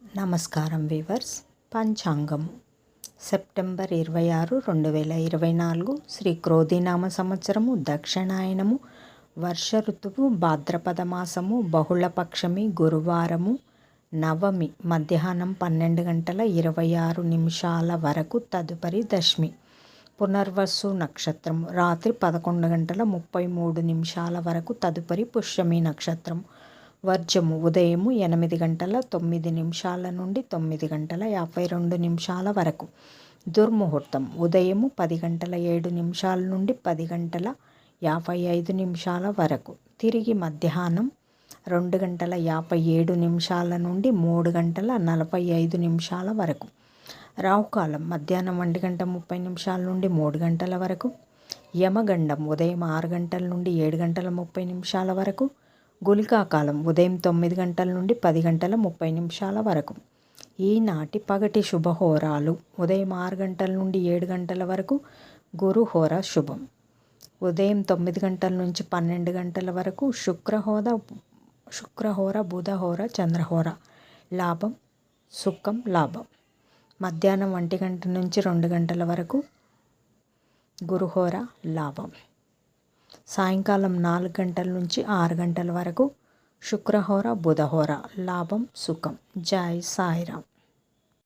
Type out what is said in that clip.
నమస్కారం వీవర్స్. పంచాంగం సెప్టెంబర్ 26, 2024 శ్రీ క్రోధినామ సంవత్సరము, దక్షిణాయనము, వర్ష ఋతువు, భాద్రపద మాసము, బహుళపక్షమి, గురువారము, నవమి మధ్యాహ్నం 12:26 వరకు, తదుపరి దశమి. పునర్వసు నక్షత్రము రాత్రి 11:33 వరకు, తదుపరి పుష్యమి నక్షత్రము. వర్జము ఉదయం 8:09 నుండి 9:52 వరకు. దుర్ముహూర్తం ఉదయం 10:07 నుండి 10:55 వరకు. తిరిగి మధ్యాహ్నం 2:57 నుండి 3:45 వరకు. రాహుకాలం మధ్యాహ్నం 1:30 నుండి 3 వరకు. యమగండం ఉదయం 6 గంటల నుండి 7:30 వరకు. గుళికాకాలం ఉదయం 9 నుండి 10:30 వరకు. ఈనాటి పగటి శుభహోరాలు: ఉదయం 6 నుండి 7 వరకు గురుహోర శుభం. ఉదయం 9 నుంచి 12 వరకు శుక్రహోర, బుధహోర, చంద్రహోర. లాభం సుఖం లాభం. మధ్యాహ్నం 1 నుంచి 2 వరకు గురుహోర లాభం. సాయంకాలం 4 నుంచి 6 వరకు శుక్రహోర, బుధహోర. లాభం సుఖం. జై సాయిరామ్.